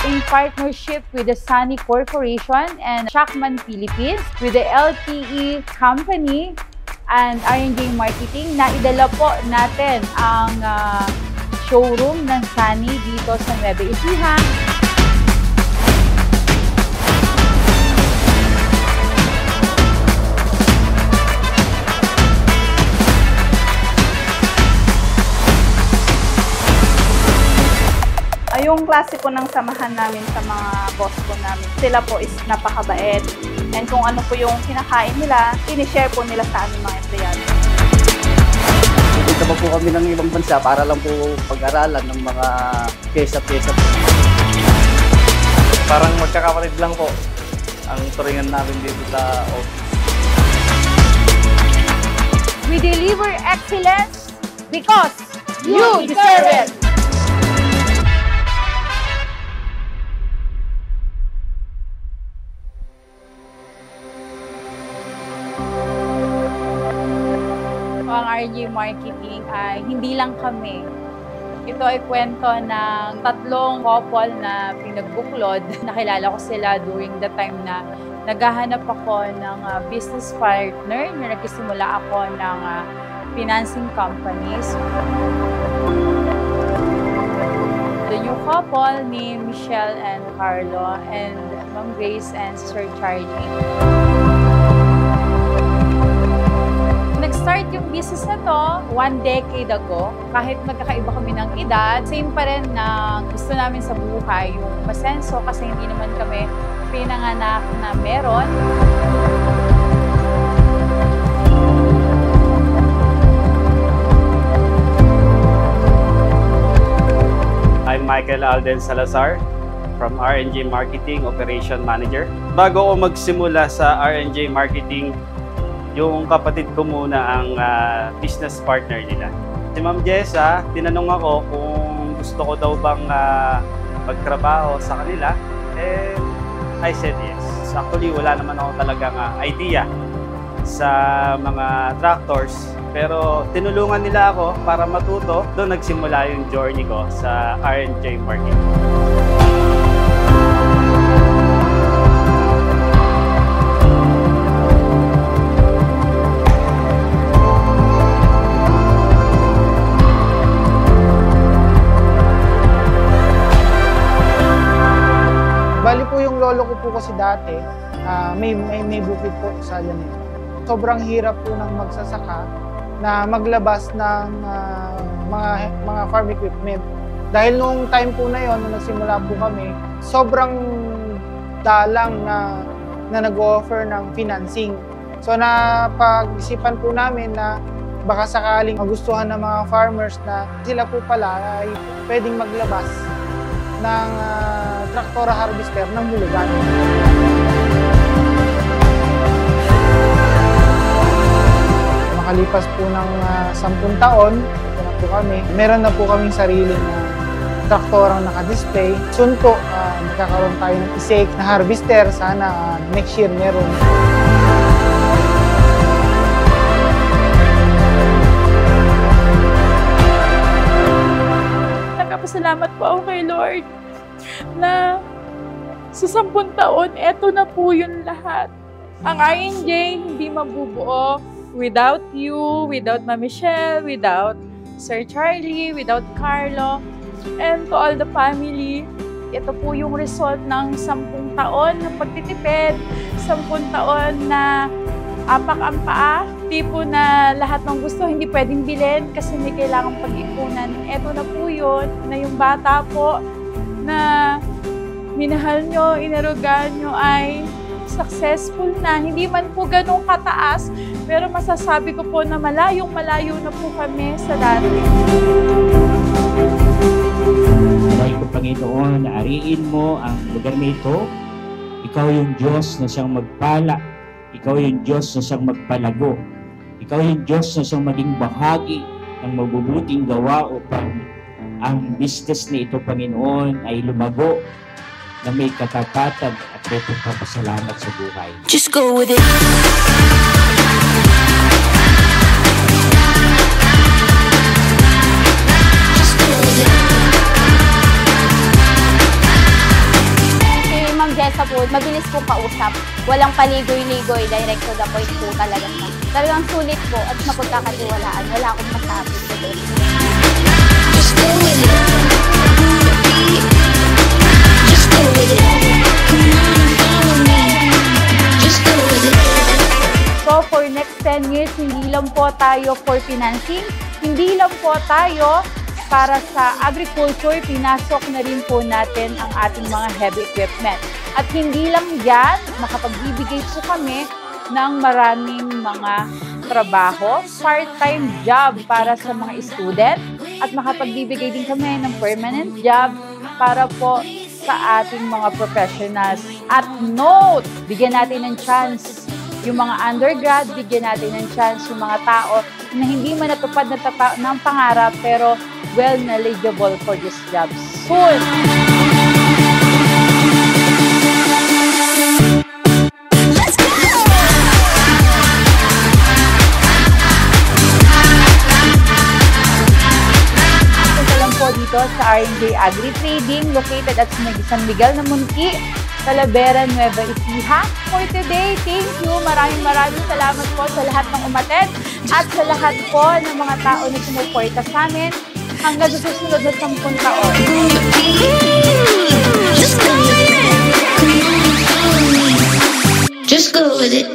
in partnership with the Sunny Corporation and Shakman Philippines, with the LTE Company and R&J Marketing, na idala po natin ang showroom ng Sunny dito sa Nueva Ecija. Yung klase po ng samahan namin sa mga boss po namin, sila po is napakabait. And kung ano po yung kinakain nila, sinishare po nila sa aming mga empleyado. Dito pa po kami ng ibang bansa para lang po pag-aralan ng mga pyesa-pyesa. Parang magkakapatid lang po ang turingan namin dito sa office. We deliver excellence because you deserve it! Ang R&J Marketing ay hindi lang kami. Ito ay kwento ng tatlong couple na pinagbuklod. Nakilala ko sila during the time na naghahanap ako ng business partner, na nagsisimula ako ng financing companies. The new couple ni Michelle and Carlo, and Ma'am Grace and Sir Charlie. Nag-start yung business na to 1 decade ago. Kahit magkakaiba kami ng edad, same pa rin na gusto namin sa buhay, yung masenso, kasi hindi naman kami pinanganak na meron. I'm Michael Alden Salazar from R&J Marketing Operation Manager. Bago ako magsimula sa R&J Marketing, yung kapatid ko muna ang business partner nila. Si Ma'am Jessa, tinanong ako kung gusto ko daw bang magtrabaho sa kanila. And I said yes. Actually, wala naman ako talagang idea sa mga tractors. Pero tinulungan nila ako para matuto. Doon nagsimula yung journey ko sa R&J Marketing. Bali po yung lolo ko po kasi dati, may bukid po sa Llanero. Sobrang hirap po ng magsasaka na maglabas ng mga farm equipment. Dahil nung time po na yon, nung nagsimula po kami, sobrang dalang na nag-offer ng financing. So napag-isipan po namin na baka sakaling magustuhan ng mga farmers na sila po pala ay pwedeng maglabas ng traktora harvester ng Bulugan. Makalipas po ng 10 taon, ito na po kami. Meron na po kaming sariling traktorang naka-display. Soon po, magkakaroon tayo ng isake na harvester. Sana next year meron. Nagpapasalamat po ako kay Lord na sa 10 taon, eto na po yun lahat. Ang R&J hindi mabubuo without you, without Ma'am Michelle, without Sir Charlie, without Carlo, and to all the family. Ito po yung result ng 10 taon na pagtitipid, 10 taon na apak ang paa, tipo na lahat ng gusto hindi pwedeng bilhin kasi may kailangang pag-ipunan. Ito na po yun, na yung bata po na minahal nyo, inarugaan nyo ay successful na. Hindi man po ganun kataas, pero masasabi ko po na malayong-malayo na po kami sa dati. Dahil ko, Panginoon, naariin mo ang lugar na ito. Ikaw yung Diyos na siyang magpala. Ikaw yung Diyos na siyang magpalago. Ikaw yung Diyos na siyang maging bahagi ng mabubuting gawa upang ang business na ito, Panginoon, ay lumago na may katapatan at may pagpapasalamat sa buhay. Just go with it. Just go with it. basta po, mabilis po kausap. Walang paligoy-ligoy, direct to the point po talaga siya. Talagang sulit po at mapagkakatiwalaan. Wala akong masabi po doon. Just go with it. Just go with it. Come on, follow me. Just go with it. So for next 10 years, hindi lang po tayo for financing, hindi lang po tayo para sa agriculture, pinasok na rin po natin ang ating mga heavy equipment. At hindi lang yan, makapagbibigay po kami ng maraming mga trabaho, part-time job para sa mga student, at makapagbibigay din kami ng permanent job para po sa ating mga professionals. At note, bigyan natin ng chance yung mga undergrad, bigyan natin ng chance yung mga tao na hindi man natupad ng pangarap pero well knowledgeable for these jobs. Soon! Let's go! Punta lang po dito sa R&J Agri Trading located at San Miguel na Munti, Talavera, Nueva Ecija. For today, thank you. Maraming salamat po sa lahat ng umattend at sa lahat po ng mga tao na sumuporta sa amin hanggang sa susunod na 10 taon. Just go with it.